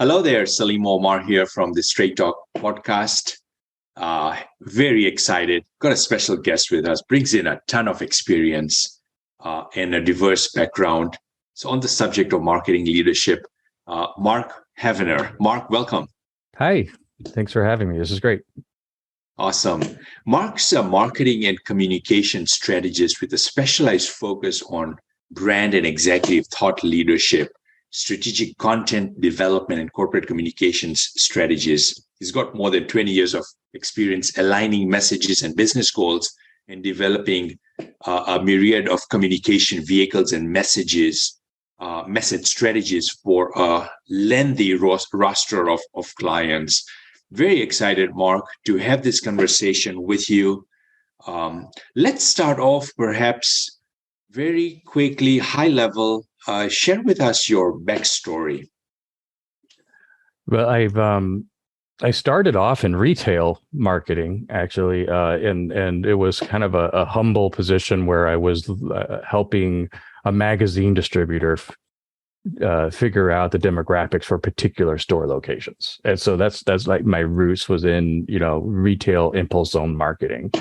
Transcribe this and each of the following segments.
Hello there, Salim Omar here from the Straight Talk podcast. Very excited. Got a special guest with us. Brings in a ton of experience and a diverse background. So on the subject of marketing leadership, Mark Havener. Mark, welcome. Hi. Thanks for having me. This is great. Awesome. Mark's a marketing and communication strategist with a specialized focus on brand and executive thought leadership, strategic content development, and corporate communications strategies. He's got more than 20 years of experience aligning messages and business goals and developing a myriad of communication vehicles and message strategies for a lengthy roster of clients. Very excited, Mark, to have this conversation with you. Let's start off perhaps very quickly, high level. Share with us your backstory. Well, I started off in retail marketing, actually, and it was kind of a humble position where I was helping a magazine distributor figure out the demographics for particular store locations. And so that's like my roots was in, retail impulse zone marketing.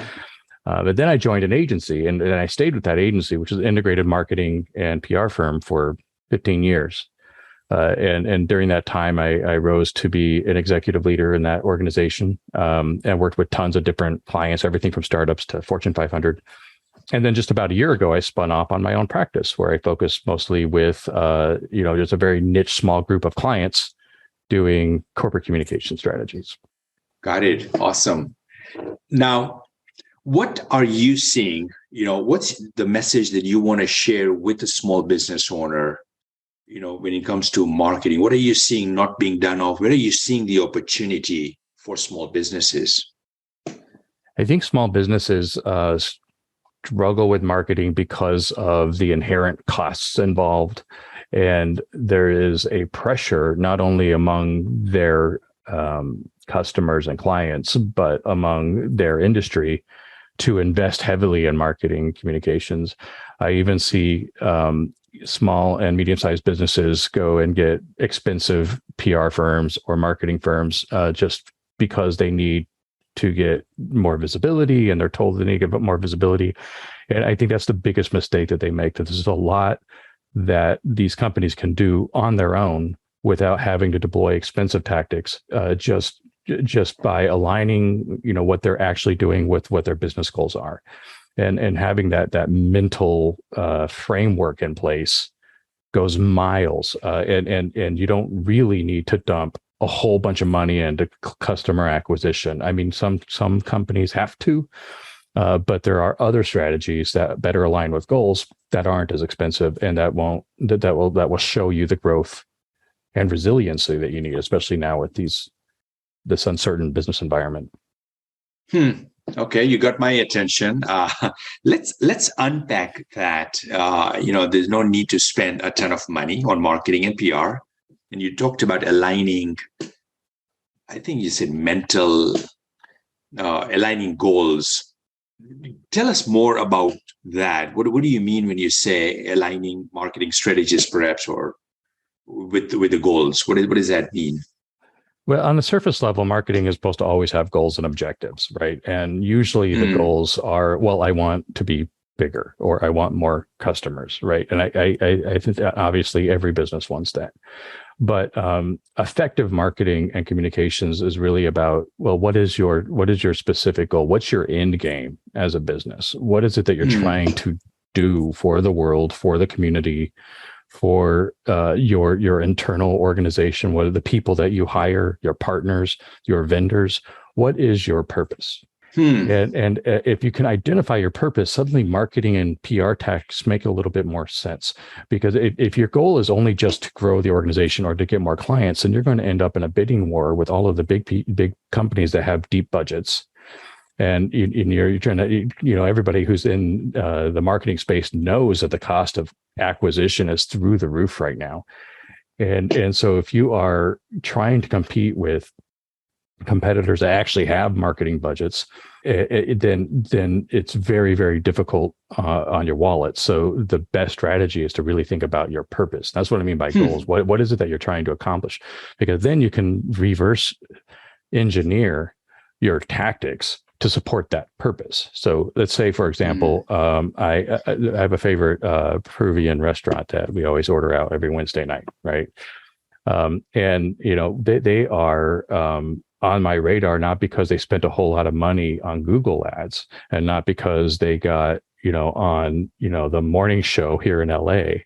But then I joined an agency and I stayed with that agency, which is an integrated marketing and PR firm, for 15 years. And during that time, I rose to be an executive leader in that organization and worked with tons of different clients, everything from startups to Fortune 500. And then just about a year ago, I spun off on my own practice where I focused mostly with, just a very niche, small group of clients doing corporate communication strategies. Got it. Awesome. Now, what are you seeing? What's the message that you want to share with the small business owner, when it comes to marketing? What are you seeing not being done of? Where are you seeing the opportunity for small businesses? I think small businesses struggle with marketing because of the inherent costs involved. And there is a pressure not only among their customers and clients, but among their industry to invest heavily in marketing communications. I even see small and medium-sized businesses go and get expensive PR firms or marketing firms just because they need to get more visibility, and they're told they need to get more visibility. And I think that's the biggest mistake that they make, that there's a lot that these companies can do on their own without having to deploy expensive tactics, just by aligning, what they're actually doing with what their business goals are, and having that mental framework in place goes miles. And you don't really need to dump a whole bunch of money into customer acquisition. I mean, some companies have to, but there are other strategies that better align with goals that aren't as expensive, and that will show you the growth and resiliency that you need, especially now with this uncertain business environment. Okay, you got my attention. Let's unpack that. There's no need to spend a ton of money on marketing and PR. And you talked about aligning, I think you said aligning goals. Tell us more about that. What do you mean when you say aligning marketing strategies, perhaps, or with the goals? What does that mean? Well, on the surface level, marketing is supposed to always have goals and objectives, right? And usually the goals are, well, I want to be bigger, or I want more customers, right? And I think that obviously every business wants that. But effective marketing and communications is really about, well, what is your specific goal? What's your end game as a business? What is it that you're trying to do for the world, for the community, for your internal organization? What are the people that you hire, your partners, your vendors? What is your purpose? And if you can identify your purpose, suddenly marketing and PR tactics make a little bit more sense. Because if your goal is only just to grow the organization or to get more clients, then you're going to end up in a bidding war with all of the big companies that have deep budgets. And you're trying to, everybody who's in the marketing space knows that the cost of acquisition is through the roof right now. And so if you are trying to compete with competitors that actually have marketing budgets, then it's very, very difficult on your wallet. So the best strategy is to really think about your purpose. That's what I mean by goals. What is it that you're trying to accomplish? Because then you can reverse engineer your tactics to support that purpose. So let's say, for example, I have a favorite Peruvian restaurant that we always order out every Wednesday night, right? And they are on my radar, not because they spent a whole lot of money on Google ads, and not because they got, on, the morning show here in LA.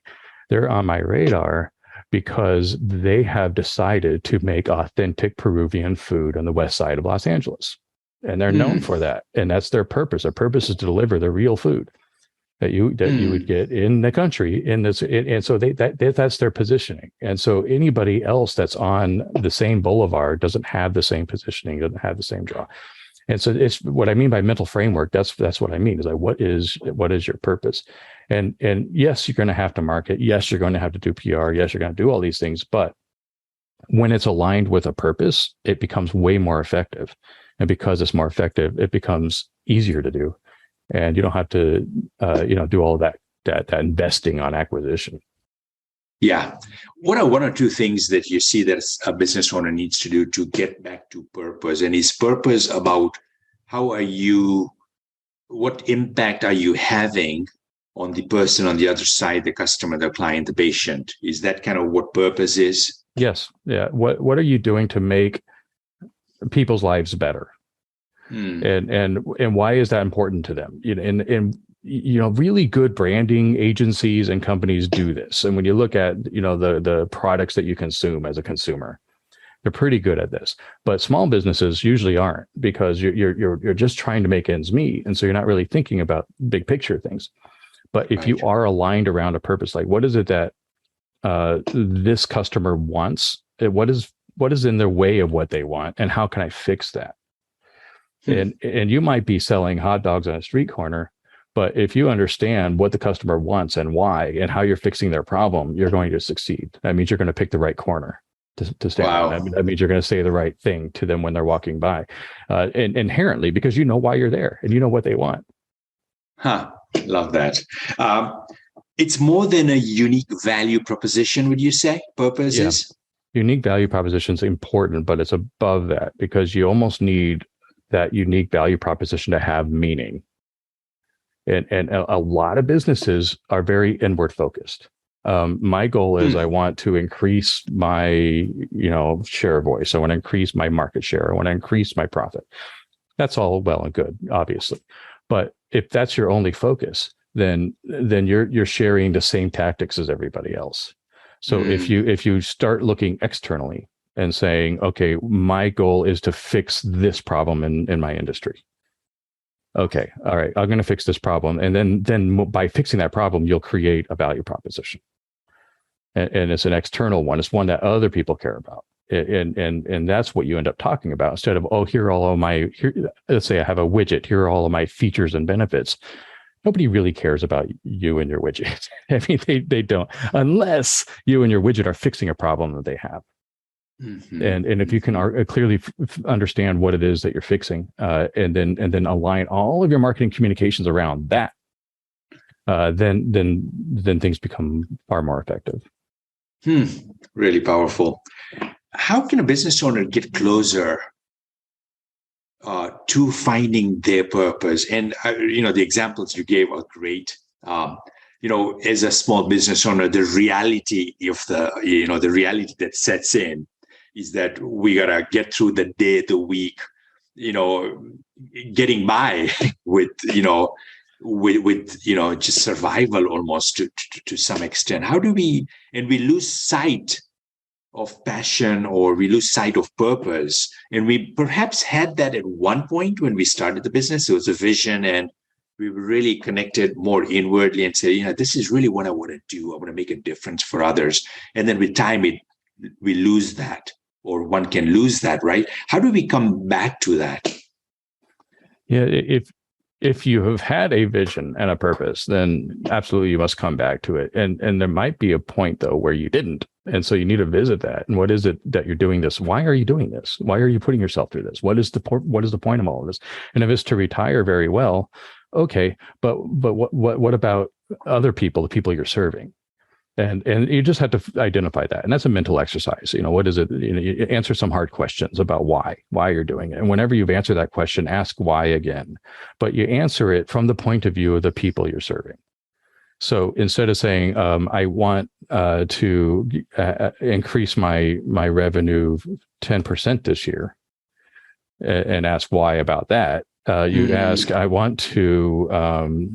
They're on my radar because they have decided to make authentic Peruvian food on the west side of Los Angeles. And they're known for that. And that's their purpose. Their purpose is to deliver the real food that you would get in the country and so that's their positioning. And so anybody else that's on the same boulevard doesn't have the same positioning, doesn't have the same draw. And so it's what I mean by mental framework. That's what I mean is like, what is your purpose? And yes, you're going to have to market. Yes, you're going to have to do PR. Yes, you're going to do all these things. But when it's aligned with a purpose, it becomes way more effective. And because it's more effective, it becomes easier to do. And you don't have to, do all of that investing on acquisition. Yeah. What are one or two things that you see that a business owner needs to do to get back to purpose? And is purpose about what impact are you having on the person on the other side, the customer, the client, the patient? Is that kind of what purpose is? Yes. Yeah. What are you doing to make people's lives better? And why is that important to them? And really good branding agencies and companies do this. And when you look at, the products that you consume as a consumer, they're pretty good at this. But small businesses usually aren't, because you're just trying to make ends meet. And so you're not really thinking about big picture things. But if you are aligned around a purpose, like what is it that this customer wants? What is in their way of what they want? And how can I fix that? And you might be selling hot dogs on a street corner, but if you understand what the customer wants and why and how you're fixing their problem, you're going to succeed. That means you're going to pick the right corner to stand on. That means you're going to say the right thing to them when they're walking by, and inherently, because you know why you're there and you know what they want. Love that. It's more than a unique value proposition, would you say? Purpose is? Unique value proposition is important, but it's above that, because you almost need that unique value proposition to have meaning. And a lot of businesses are very inward focused. My goal is I want to increase my, share of voice. I want to increase my market share. I want to increase my profit. That's all well and good, obviously. But if that's your only focus, then you're sharing the same tactics as everybody else. So if you start looking externally and saying, okay, my goal is to fix this problem in my industry. Okay, all right, I'm going to fix this problem. And then by fixing that problem, you'll create a value proposition. And it's an external one. It's one that other people care about. And that's what you end up talking about, instead of, here are all of my, let's say I have a widget, here are all of my features and benefits. Nobody really cares about you and your widget. I mean, they don't, unless you and your widget are fixing a problem that they have. And if you can clearly understand what it is that you're fixing, and then align all of your marketing communications around that, then things become far more effective. Really powerful. How can a business owner get closer to finding their purpose? And the examples you gave are great. As a small business owner, the reality of the reality that sets in is that we gotta get through the day, the week, getting by with just survival almost to some extent. How do we lose sight of passion, or we lose sight of purpose? And we perhaps had that at one point when we started the business. It was a vision, and we were really connected more inwardly and said, this is really what I want to do. I want to make a difference for others. And then with time, we lose that, or one can lose that, right? How do we come back to that? Yeah, if you have had a vision and a purpose, then absolutely you must come back to it. And there might be a point though where you didn't. And so you need to visit that. And what is it that you're doing this? Why are you doing this? Why are you putting yourself through this? What is the point of all of this? And if it's to retire, very well, okay. But what about other people, the people you're serving? And you just have to identify that. And that's a mental exercise. What is it? You answer some hard questions about why you're doing it. And whenever you've answered that question, ask why again. But you answer it from the point of view of the people you're serving. So instead of saying, I want to increase my revenue 10% this year, and ask why about that, you'd ask, I want to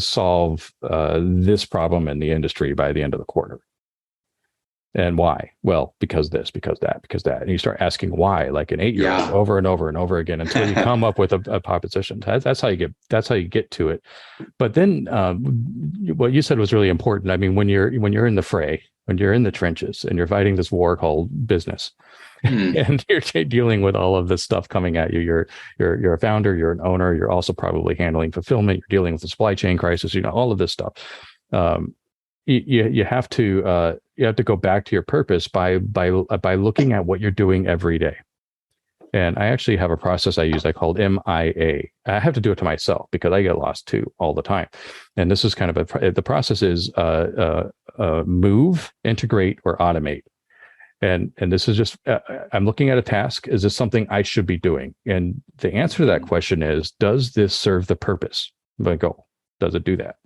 solve this problem in the industry by the end of the quarter. And why? Well, because this, because that, because that. And you start asking why, like an 8-year-old, over and over and over again, until you come up with a proposition. That's how you get to it. But then what you said was really important. I mean, when you're in the fray, when you're in the trenches and you're fighting this war called business, and you're dealing with all of this stuff coming at you, you're a founder, you're an owner, you're also probably handling fulfillment, you're dealing with the supply chain crisis, all of this stuff. You have to go back to your purpose by looking at what you're doing every day. And I actually have a process I use. I called MIA. I have to do it to myself because I get lost too all the time. And this is kind of the process is move, integrate, or automate. And this is just, I'm looking at a task. Is this something I should be doing? And the answer to that question is, does this serve the purpose of my goal? Does it do that?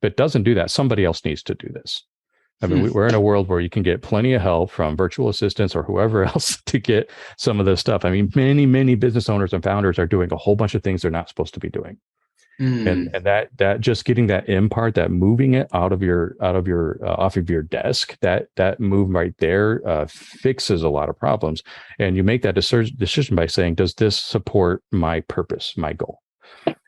If it doesn't do that, somebody else needs to do this. I mean, we're in a world where you can get plenty of help from virtual assistants or whoever else to get some of this stuff. I mean, many business owners and founders are doing a whole bunch of things they're not supposed to be doing. And that just getting that in part, that moving it off of your desk, that move right there fixes a lot of problems. And you make that decision by saying, does this support my purpose, my goal?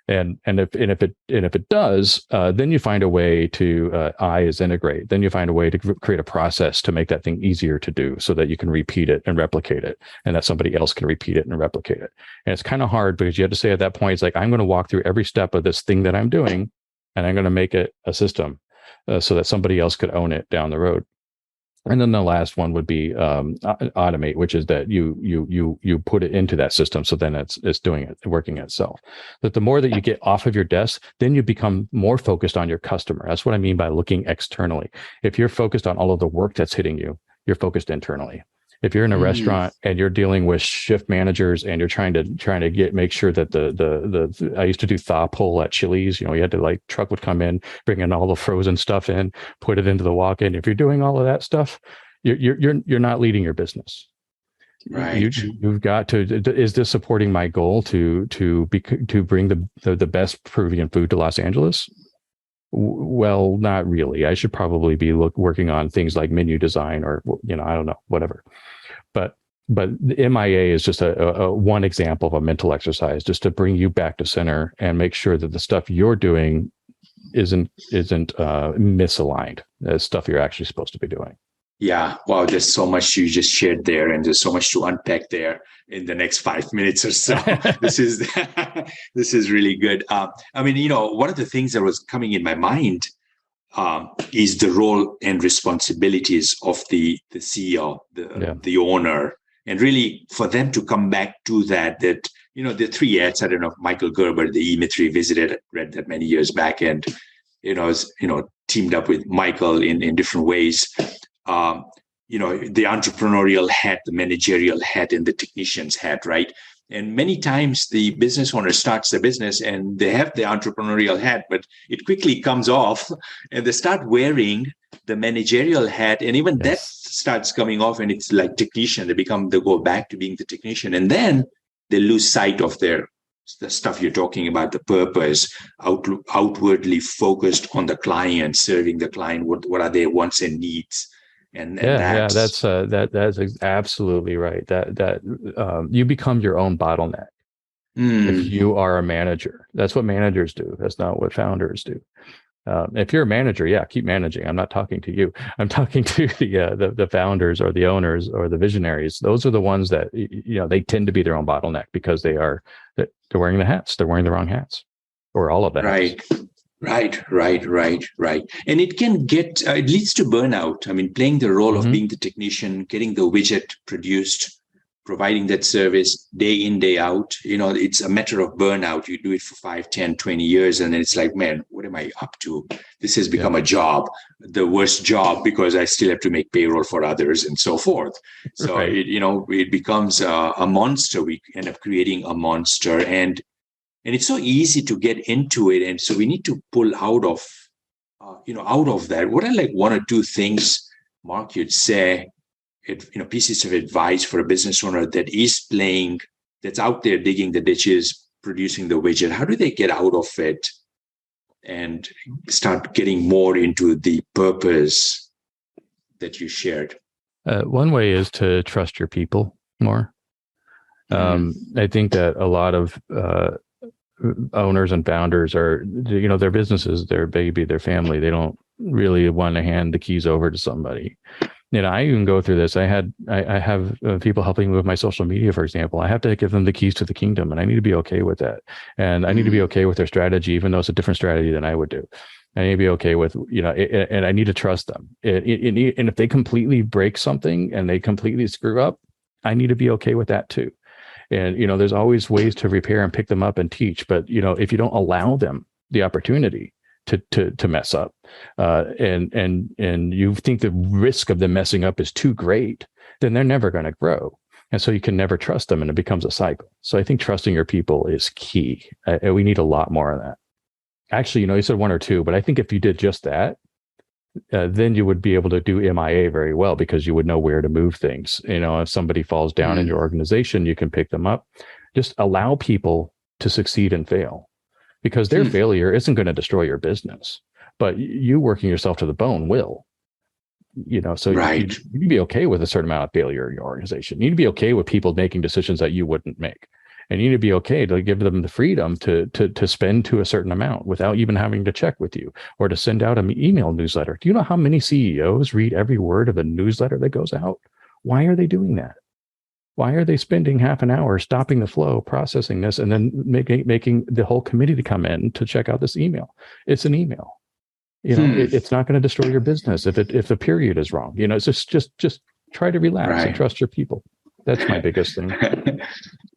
And if it does, then you find a way to I is integrate. Then you find a way to create a process to make that thing easier to do, so that you can repeat it and replicate it, and that somebody else can repeat it and replicate it. And it's kind of hard because you have to say at that point, it's like, I'm going to walk through every step of this thing that I'm doing, and I'm going to make it a system so that somebody else could own it down the road. And then the last one would be automate, which is that you put it into that system, so then it's doing it, working itself. But the more that you get off of your desk, then you become more focused on your customer. That's what I mean by looking externally. If you're focused on all of the work that's hitting you, you're focused internally. If you're in a restaurant and you're dealing with shift managers and you're trying to make sure that the I used to do thaw pull at Chili's, you had to truck would come in, bring in all the frozen stuff in, put it into the walk-in. If you're doing all of that stuff, you're not leading your business. Right. You've got to, is this supporting my goal to bring the best Peruvian food to Los Angeles? Well, not really. I should probably be working on things like menu design or, I don't know, whatever. But the MIA is just a one example of a mental exercise, just to bring you back to center and make sure that the stuff you're doing isn't misaligned. As stuff you're actually supposed to be doing. Yeah. Wow. There's so much you just shared there, and there's so much to unpack there in the next 5 minutes or so. This is really good. I mean, one of the things that was coming in my mind is the role and responsibilities of the CEO, the owner, and really for them to come back to that the 3 F's. I don't know if Michael Gerber, the E-Myth Revisited, read that many years back, and teamed up with Michael in different ways. The entrepreneurial hat, the managerial hat, and the technician's hat, right? And many times the business owner starts the business and they have the entrepreneurial hat, but it quickly comes off and they start wearing the managerial hat. And even that starts coming off, and it's like technician. They go back to being the technician, and then they lose sight of the stuff you're talking about, the purpose, outwardly focused on the client, serving the client. What are their wants and needs? That's absolutely right. That you become your own bottleneck if you are a manager. That's what managers do. That's not what founders do. If you're a manager, keep managing. I'm not talking to you. I'm talking to the founders or the owners or the visionaries. Those are the ones that they tend to be their own bottleneck because they're wearing the hats. They're wearing the wrong hats, or all of the hats. Right. Right. And it can get, it leads to burnout. I mean, playing the role of Mm-hmm. being the technician, getting the widget produced, providing that service day in, day out. It's a matter of burnout. You do it for 5, 10, 20 years, and then it's like, man, what am I up to? This has Yeah. become a job, the worst job, because I still have to make payroll for others and so forth. So, Right. it becomes a monster. We end up creating a monster. And it's so easy to get into it, and so we need to pull out of that. What are like one or two things, Mark, you'd say, pieces of advice for a business owner that's out there digging the ditches, producing the widget? How do they get out of it and start getting more into the purpose that you shared? One way is to trust your people more. I think that a lot of owners and founders are, their businesses, their baby, their family. They don't really want to hand the keys over to somebody. I even go through this. I have people helping me with my social media, for example. I have to give them the keys to the kingdom, and I need to be okay with that. And I need to be okay with their strategy, even though it's a different strategy than I would do. I need to be okay with, and I need to trust them. And if they completely break something and they completely screw up, I need to be okay with that too. And, there's always ways to repair and pick them up and teach. But, if you don't allow them the opportunity to mess up, and you think the risk of them messing up is too great, then they're never going to grow. And so you can never trust them, and it becomes a cycle. So I think trusting your people is key. We need a lot more of that. Actually, you said one or two, but I think if you did just that, then you would be able to do MIA very well, because you would know where to move things. If somebody falls down in your organization, you can pick them up. Just allow people to succeed and fail, because their failure isn't going to destroy your business, but you working yourself to the bone will. So Right. you need to be okay with a certain amount of failure in your organization. You need to be okay with people making decisions that you wouldn't make. And you need to be okay to give them the freedom to spend to a certain amount without even having to check with you, or to send out an email newsletter. Do you know how many CEOs read every word of a newsletter that goes out? Why are they doing that? Why are they spending half an hour stopping the flow, processing this, and then making the whole committee to come in to check out this email? It's an email. It's not going to destroy your business if the period is wrong. It's just try to relax and trust your people. That's my biggest thing.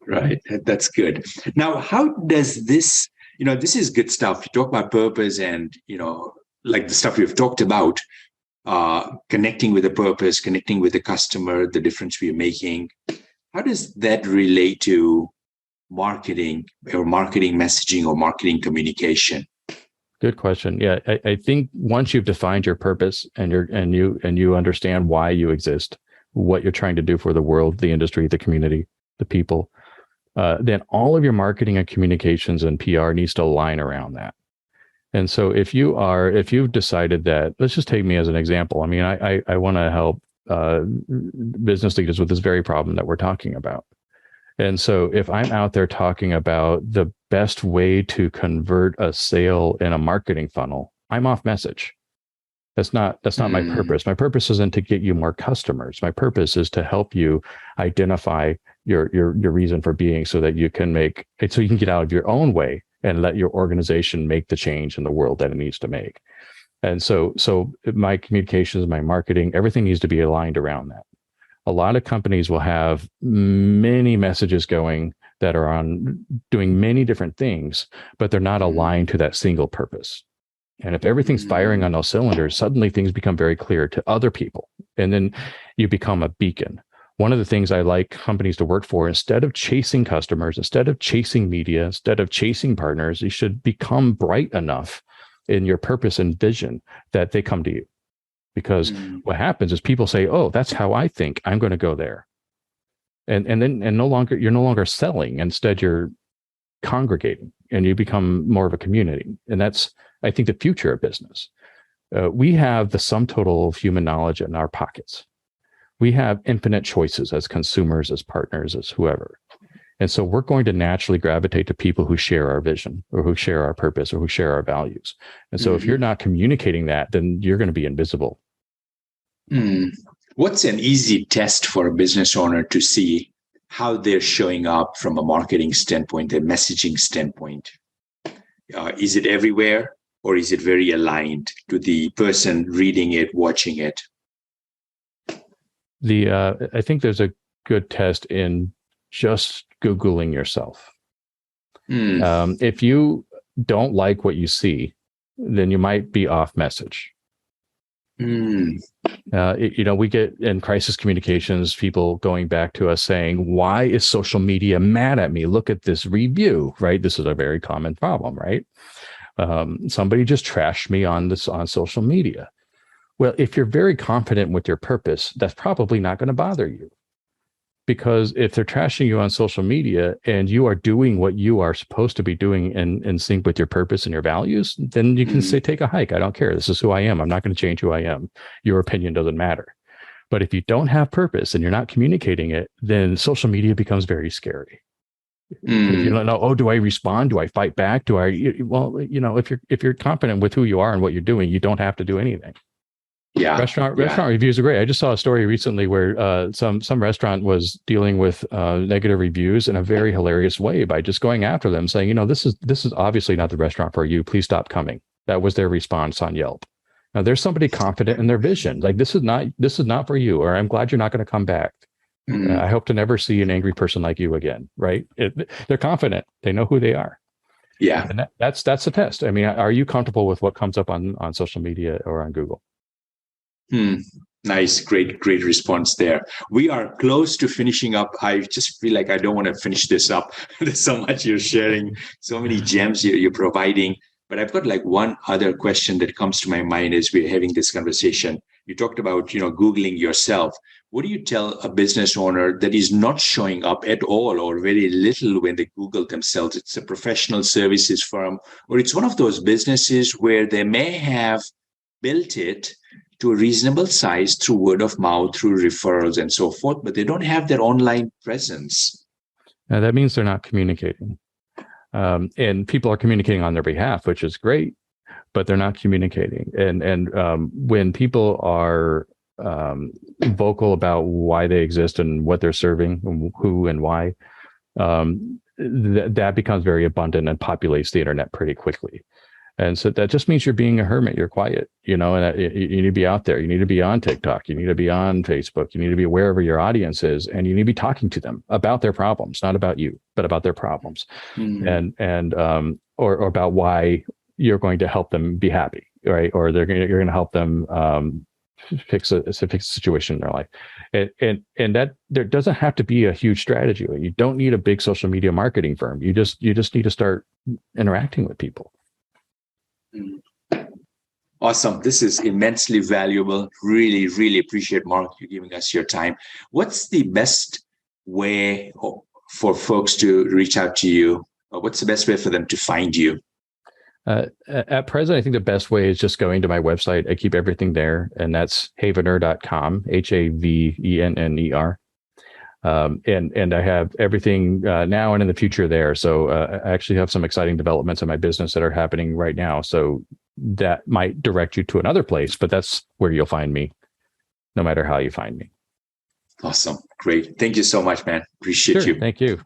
Right. That's good. Now, how does this, this is good stuff. You talk about purpose and, like the stuff we've talked about, connecting with the purpose, connecting with the customer, the difference we're making. How does that relate to marketing or marketing messaging or marketing communication? Good question. Yeah, I think once you've defined your purpose and you understand why you exist, what you're trying to do for the world, the industry, the community, the people, then all of your marketing and communications and PR needs to align around that. And so if you've decided that, let's just take me as an example. I mean, I want to help business leaders with this very problem that we're talking about. And so if I'm out there talking about the best way to convert a sale in a marketing funnel, I'm off message. That's not my purpose. My purpose isn't to get you more customers. My purpose is to help you identify your reason for being, so that you can get out of your own way and let your organization make the change in the world that it needs to make. And so my communications, my marketing, everything needs to be aligned around that. A lot of companies will have many messages going that are on doing many different things, but they're not aligned to that single purpose. And if everything's firing on those cylinders, suddenly things become very clear to other people. And then you become a beacon. One of the things I like companies to work for, instead of chasing customers, instead of chasing media, instead of chasing partners, you should become bright enough in your purpose and vision that they come to you. Because what happens is people say, oh, that's how I think, I'm going to go there. And you're no longer selling. Instead, you're congregating, and you become more of a community. And that's, I think, the future of business. We have the sum total of human knowledge in our pockets. We have infinite choices as consumers, as partners, as whoever. And so we're going to naturally gravitate to people who share our vision, or who share our purpose, or who share our values. And so if you're not communicating that, then you're going to be invisible. What's an easy test for a business owner to see how they're showing up from a marketing standpoint, a messaging standpoint? Is it everywhere? or is it very aligned to the person reading it, watching it? I think there's a good test in just Googling yourself. If you don't like what you see, then you might be off message. We get in crisis communications, people going back to us saying, why is social media mad at me? Look at this review, right? This is a very common problem, right? Somebody just trashed me on social media. Well, if you're very confident with your purpose, that's probably not going to bother you. Because if they're trashing you on social media and you are doing what you are supposed to be doing in sync with your purpose and your values, then you can say, take a hike. I don't care. This is who I am. I'm not going to change who I am. Your opinion doesn't matter. But if you don't have purpose and you're not communicating it, then social media becomes very scary. If you don't know, do I respond? Do I fight back? If you're confident with who you are and what you're doing, you don't have to do anything. Restaurant reviews are great. I just saw a story recently where some restaurant was dealing with negative reviews in a very hilarious way by just going after them, saying, this is obviously not the restaurant for you. Please stop coming. That was their response on Yelp. Now there's somebody confident in their vision, like this is not for you, or I'm glad you're not going to come back. I hope to never see an angry person like you again. Right? They're confident. They know who they are. Yeah, and that's the test. I mean, are you comfortable with what comes up on social media or on Google? Nice. Great response there. We are close to finishing up. I just feel like I don't want to finish this up. There's so much you're sharing, so many gems you're providing. But I've got like one other question that comes to my mind as we're having this conversation. You talked about, Googling yourself. What do you tell a business owner that is not showing up at all or very little when they Google themselves? It's a professional services firm, or it's one of those businesses where they may have built it to a reasonable size through word of mouth, through referrals and so forth, but they don't have their online presence. Now, that means they're not communicating. And people are communicating on their behalf, which is great, but they're not communicating. And when people are vocal about why they exist and what they're serving, who and why, that becomes very abundant and populates the internet pretty quickly. And so that just means you're being a hermit. You're quiet, and you need to be out there. You need to be on TikTok. You need to be on Facebook. You need to be wherever your audience is, and you need to be talking to them about their problems, not about you, but about their problems, or about why you're going to help them be happy, right? Or you're going to help them fix a situation in their life, and that there doesn't have to be a huge strategy. You don't need a big social media marketing firm. You just need to start interacting with people. Awesome. This is immensely valuable. Really, really appreciate, Mark, you giving us your time. What's the best way for folks to reach out to you? What's the best way for them to find you? At present, I think the best way is just going to my website. I keep everything there, and that's havener.com, HAVENNER. And I have everything now and in the future there. So I actually have some exciting developments in my business that are happening right now. So that might direct you to another place, but that's where you'll find me, no matter how you find me. Awesome. Great. Thank you so much, man. Appreciate you. Thank you.